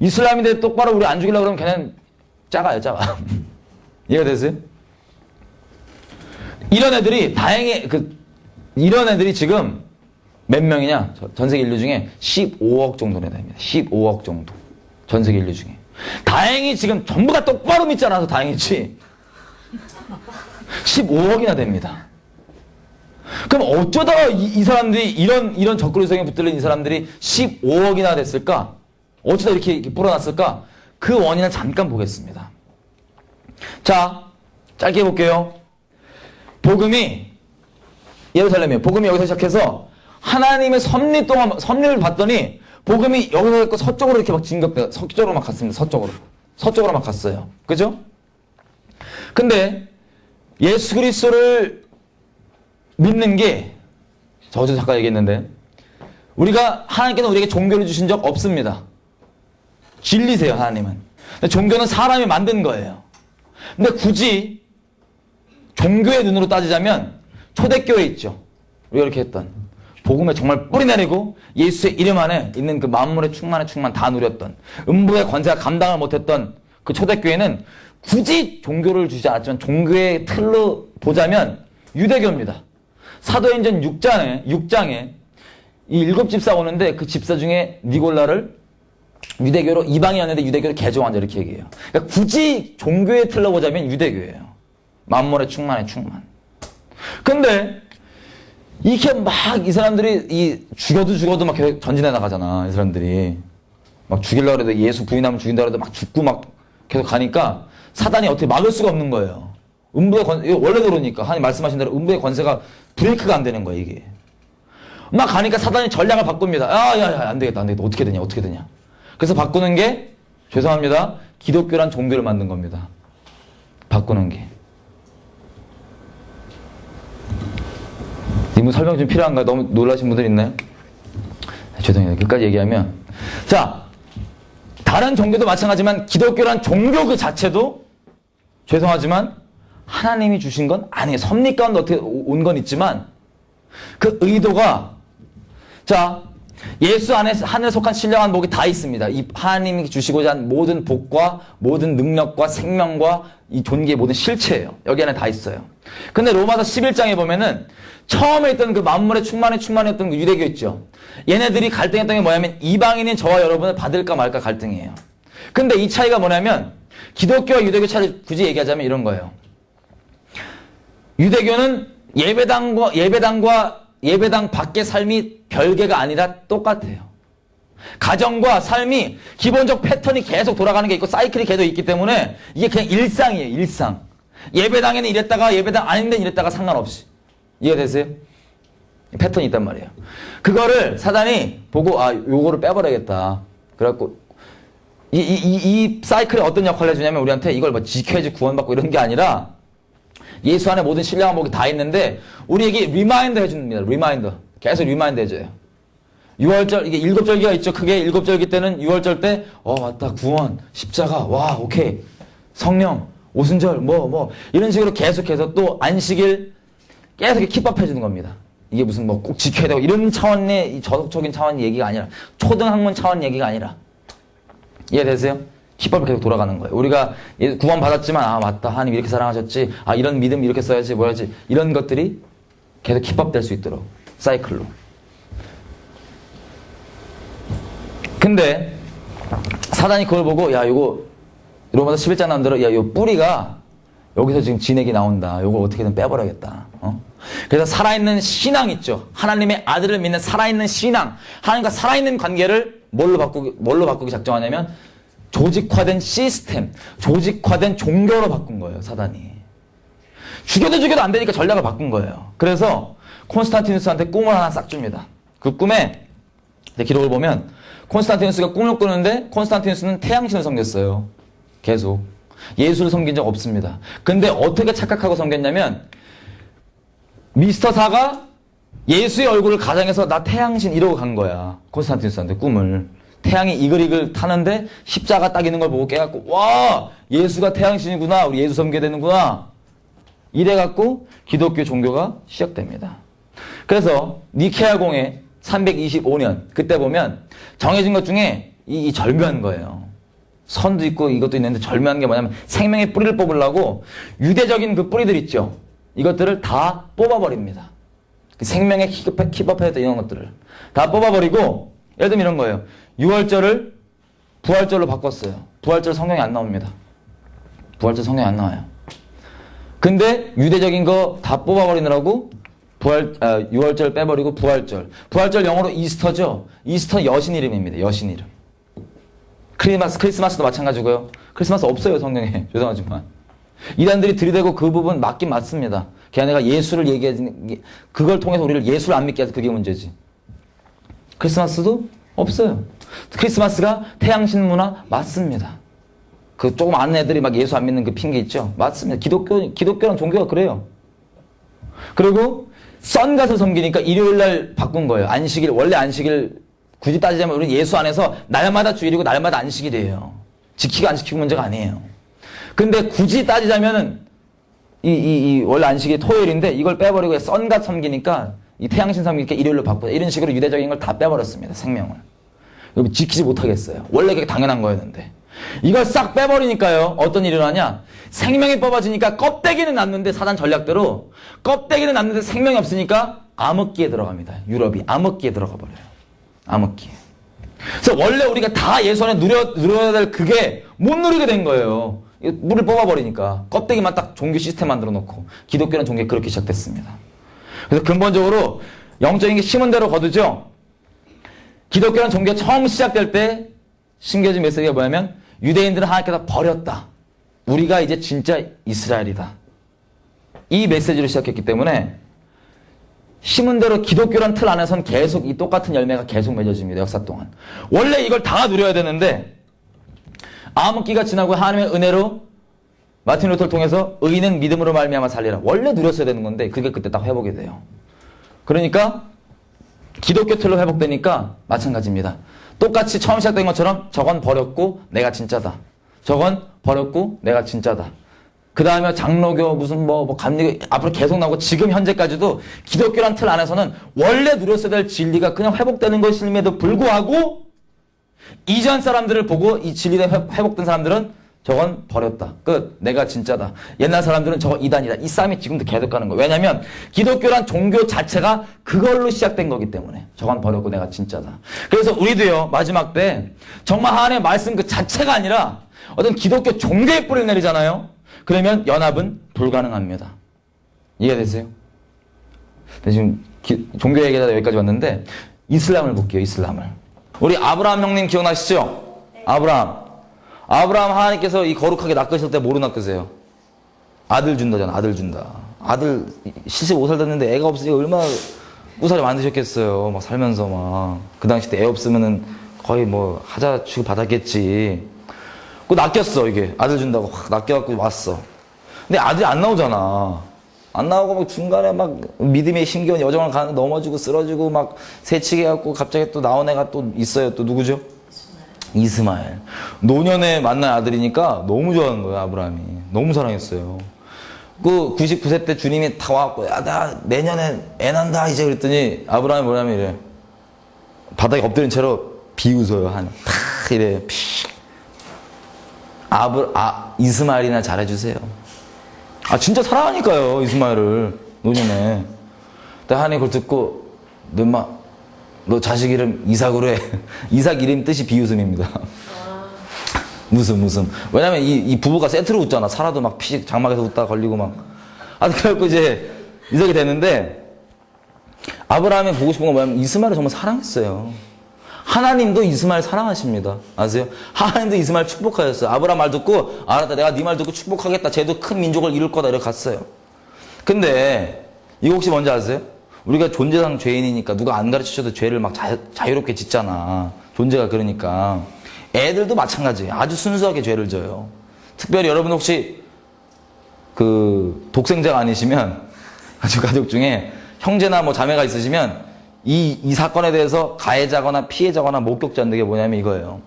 이슬람인데 똑바로 우리 안 죽이려고 그러면 걔는 작아요, 작아. 이해가 되세요? 이런 애들이 다행히 이런 애들이 지금 몇 명이냐? 전 세계 인류 중에 15억 정도나 됩니다. 15억 정도. 전 세계 인류 중에. 다행히 지금 전부가 똑바로 믿지 않아서 다행이지. 15억이나 됩니다. 그럼 어쩌다가 이 사람들이 이런 적그리스도에 붙들린 이 사람들이 15억이나 됐을까? 어쩌다 이렇게 불어났을까? 그 원인을 잠깐 보겠습니다. 자, 짧게 볼게요. 복음이 예루살렘이에요. 복음이 여기서 시작해서 하나님의 섭리를 봤더니 복음이 여기서 있고 서쪽으로 이렇게 막 진격돼, 서쪽으로 막 갔습니다. 서쪽으로 막 갔어요. 그죠? 근데 예수 그리스도를 믿는 게 저도 잠깐 얘기했는데 하나님께는 우리에게 종교를 주신 적 없습니다. 진리세요, 하나님은. 근데 종교는 사람이 만든 거예요. 근데 굳이 종교의 눈으로 따지자면 초대교회 있죠. 우리가 이렇게 했던 복음에 정말 뿌리 내리고 예수의 이름 안에 있는 그 만물의 충만 다 누렸던 음부의 권세가 감당을 못했던 그 초대교회는 굳이 종교를 주지 않았지만 종교의 틀로 보자면 유대교입니다. 사도행전 6장에 이 7집사 오는데 그 집사 중에 니골라를 유대교로 이방인이었는데 유대교로 개종한다 이렇게 얘기해요. 그러니까 굳이 종교의 틀로 보자면 유대교예요. 만물의 충만. 근데 이렇게 막 이 사람들이 죽어도 막 계속 전진해 나가잖아. 이 사람들이 막 죽이려고 해도 예수 부인하면 죽인다고 해도 막 죽고 막 계속 가니까 사단이 어떻게 막을 수가 없는 거예요. 음부의 권세, 원래 그러니까 하나님 말씀하신 대로 음부의 권세가 브레이크가 안 되는 거야 이게. 막 가니까 사단이 전략을 바꿉니다. 야, 안 되겠다. 어떻게 되냐. 그래서 바꾸는 게 죄송합니다. 기독교란 종교를 만든 겁니다. 바꾸는 게. 이분 설명 좀 필요한가요? 너무 놀라신 분들 있나요? 죄송해요. 끝까지 얘기하면. 자, 다른 종교도 마찬가지지만 기독교란 종교 그 자체도 죄송하지만 하나님이 주신 건 아니에요. 섭리 가운데 어떻게 온 건 있지만 그 의도가 자, 예수 안에 하늘에 속한 신령한 복이 다 있습니다. 이 하나님이 주시고자 한 모든 복과 모든 능력과 생명과 이 존귀의 모든 실체예요. 여기 안에 다 있어요. 근데 로마서 11장에 보면은 처음에 있던 그 만물의 충만이었던 그 유대교 있죠. 얘네들이 갈등했던 게 뭐냐면 이방인인 저와 여러분을 받을까 말까 갈등이에요. 근데 이 차이가 뭐냐면 기독교와 유대교 차이를 굳이 얘기하자면 이런 거예요. 유대교는 예배당 밖의 삶이 별개가 아니라 똑같아요. 가정과 삶이 기본적 패턴이 계속 돌아가는 게 있고 사이클이 계속 있기 때문에 이게 그냥 일상이에요. 일상. 예배당에는 이랬다가 예배당 아닌데 이랬다가 상관없이. 이해되세요? 패턴이 있단 말이에요. 그거를 사단이 보고 요거를 빼버려야겠다. 그래갖고 이 사이클이 어떤 역할을 해주냐면 우리한테 이걸 뭐 지켜야지 구원받고 이런 게 아니라 예수 안에 모든 신령한 복이 다 있는데 우리에게 리마인더 해줍니다. 리마인더. 계속 리마인더 해줘요. 6월절, 이게 7절기가 있죠. 크게 7절기 때는 6월절 때 맞다. 구원, 십자가, 와, 오케이. 성령, 오순절, 이런 식으로 계속해서 또 안식일 계속 킵업 해주는 겁니다. 이게 무슨 꼭 지켜야 되고 이런 차원의 이 저속적인 차원 얘기가 아니라 초등학문 차원 얘기가 아니라 이해되세요? 킵업이 계속 돌아가는 거예요. 우리가 구원 받았지만 맞다. 하나님 이렇게 사랑하셨지. 이런 믿음 이렇게 써야지 뭐야지. 이런 것들이 계속 킵업 될 수 있도록 사이클로. 근데 사단이 그걸 보고 요거 로마서 11장 나온 대로 요 뿌리가 여기서 지금 진액이 나온다. 요걸 어떻게든 빼버려야겠다. 그래서 살아있는 신앙 있죠. 하나님의 아들을 믿는 살아있는 신앙. 하나님과 살아있는 관계를 뭘로 바꾸기 작정하냐면 조직화된 시스템, 조직화된 종교로 바꾼 거예요. 사단이. 죽여도 안 되니까 전략을 바꾼 거예요. 그래서 콘스탄티누스한테 꿈을 하나 싹 줍니다. 그 꿈에 기록을 보면 콘스탄티누스가 꿈을 꾸는데 콘스탄티누스는 태양신을 섬겼어요. 계속. 예수를 섬긴 적 없습니다. 근데 어떻게 착각하고 섬겼냐면 미스터 사가 예수의 얼굴을 가장해서 나 태양신 이러고 간 거야. 콘스탄티누스한테 꿈을. 태양이 이글이글 타는데 십자가 딱 있는 걸 보고 깨갖고 와 예수가 태양신이구나. 우리 예수 섬겨야 되는구나. 이래갖고 기독교 종교가 시작됩니다. 그래서 니케아 공회 325년 그때 보면 정해진 것 중에 이 절묘한 거예요. 선도 있고 이것도 있는데 절묘한 게 뭐냐면 생명의 뿌리를 뽑으려고 유대적인 그 뿌리들 있죠. 이것들을 다 뽑아버립니다. 생명의 킵업해야 이런 것들을 다 뽑아버리고 예를 들면 이런 거예요. 6월절을 부활절로 바꿨어요. 부활절 성경에 안 나옵니다. 부활절 성경에 안 나와요. 근데 유대적인 거 다 뽑아버리느라고 6월절 빼버리고 부활절. 부활절 영어로 이스터죠. 이스터 여신 이름입니다. 여신 이름. 크리스마스도 마찬가지고요. 크리스마스 없어요 성경에. 죄송하지만 이단들이 들이대고 그 부분 맞긴 맞습니다. 걔네가 예수를 얘기하는 그걸 통해서 우리를 예수를 안 믿게 해서 그게 문제지. 크리스마스도 없어요. 크리스마스가 태양신 문화 맞습니다. 그 조금 아는 애들이 막 예수 안 믿는 그 핑계 있죠. 맞습니다. 기독교란 종교가 그래요. 그리고 썬갓을 섬기니까 일요일날 바꾼 거예요. 안식일 원래 안식일 굳이 따지자면 우리는 예수 안에서 날마다 주일이고 날마다 안식일이에요. 지키고 안 지키고 문제가 아니에요. 근데 굳이 따지자면은 원래 안식일이 토요일인데 이걸 빼버리고 썬갓 섬기니까 이 태양신 섬기니까 일요일로 바꾸자. 이런 식으로 유대적인 걸 다 빼버렸습니다. 생명을. 지키지 못하겠어요. 원래 그게 당연한 거였는데. 이걸 싹 빼버리니까요. 어떤 일이 일어나냐. 생명이 뽑아지니까 껍데기는 남는데 사단 전략대로 껍데기는 남는데 생명이 없으니까 암흑기에 들어갑니다. 유럽이 암흑기에 들어가 버려요. 암흑기에. 그래서 원래 우리가 다 예수 안에 누려야 될 그게 못 누리게 된 거예요. 물을 뽑아버리니까. 껍데기만 딱 종교 시스템 만들어 놓고. 기독교는 종교가 그렇게 시작됐습니다. 그래서 근본적으로 영적인 게 심은 대로 거두죠. 기독교는 종교가 처음 시작될 때 심겨진 메시지가 뭐냐면 유대인들은 하나님께서 버렸다. 우리가 이제 진짜 이스라엘이다. 이 메시지로 시작했기 때문에 심은 대로 기독교란 틀 안에선 계속 이 똑같은 열매가 계속 맺어집니다. 역사 동안. 원래 이걸 다 누려야 되는데 암흑기가 지나고 하나님의 은혜로 마틴 루터를 통해서 의인은 믿음으로 말미암아 살리라. 원래 누렸어야 되는 건데 그게 그때 딱 회복이 돼요. 그러니까 기독교 틀로 회복되니까 마찬가지입니다. 똑같이 처음 시작된 것처럼 저건 버렸고 내가 진짜다. 저건 버렸고 내가 진짜다. 그 다음에 장로교 무슨 뭐 감리교 앞으로 계속 나오고 지금 현재까지도 기독교란 틀 안에서는 원래 누렸어야 될 진리가 그냥 회복되는 것임에도 불구하고 이전 사람들을 보고 이 진리가 회복된 사람들은 저건 버렸다. 끝. 내가 진짜다. 옛날 사람들은 저건 이단이다. 이 싸움이 지금도 계속 가는 거예요. 왜냐하면 기독교란 종교 자체가 그걸로 시작된 거기 때문에 저건 버렸고 내가 진짜다. 그래서 우리도요. 마지막 때 정말 하나님의 말씀 그 자체가 아니라 어떤 기독교 종교의 뿌리를 내리잖아요. 그러면 연합은 불가능합니다. 이해되세요? 지금 종교 얘기하다 여기까지 왔는데 이슬람을 볼게요. 이슬람을. 우리 아브라함 형님 기억나시죠? 네. 아브라함 하나님께서 이 거룩하게 낚으실 때 뭐로 낚으세요? 아들 준다잖아. 아들 준다. 아들 75살 됐는데 애가 없으니까 얼마나 꾸사리 만드셨겠어요. 막 살면서 막. 그 당시 때 애 없으면은 거의 뭐 하자 취급 받았겠지. 그 낚였어 이게. 아들 준다고 확 낚여갖고 왔어. 근데 아들이 안 나오잖아. 안 나오고 막 중간에 막 믿음의 힘겨운 여정을 가는 넘어지고 쓰러지고 막 새치기 해갖고 갑자기 또 나온 애가 또 있어요. 또 누구죠? 이스마엘. 노년에 만난 아들이니까 너무 좋아하는 거예요. 아브라함이. 너무 사랑했어요. 그 99세 때 주님이 다 와갖고 야 나 내년에 애 난다 이제 그랬더니 아브라함이 뭐냐면 이래. 바닥에 엎드린 채로 비웃어요. 탁 이래. 이스마엘이나 잘해주세요. 진짜 사랑하니까요. 이스마엘을 노년에. 근데 하나님 그걸 듣고 너 자식 이름 이삭으로 해. 이삭 이름 뜻이 비웃음입니다. 웃음. 왜냐면 이 부부가 세트로 웃잖아. 살아도 막 피식 장막에서 웃다가 걸리고 막. 그래갖고 이제 이삭이 됐는데 아브라함이 보고 싶은 건 뭐냐면 이스마엘을 정말 사랑했어요. 하나님도 이스마엘 사랑하십니다. 아세요? 하나님도 이스마엘 축복하셨어요. 아브라함 말 듣고 알았다. 내가 네 말 듣고 축복하겠다. 쟤도 큰 민족을 이룰 거다. 이렇게 갔어요. 근데 이거 혹시 뭔지 아세요? 우리가 존재상 죄인이니까 누가 안 가르치셔도 죄를 막 자유롭게 짓잖아. 존재가 그러니까. 애들도 마찬가지예요. 아주 순수하게 죄를 져요. 특별히 여러분 혹시 그 독생자가 아니시면 아주 가족 중에 형제나 뭐 자매가 있으시면 이 사건에 대해서 가해자거나 피해자거나 목격자 안 되게 뭐냐면 이거예요.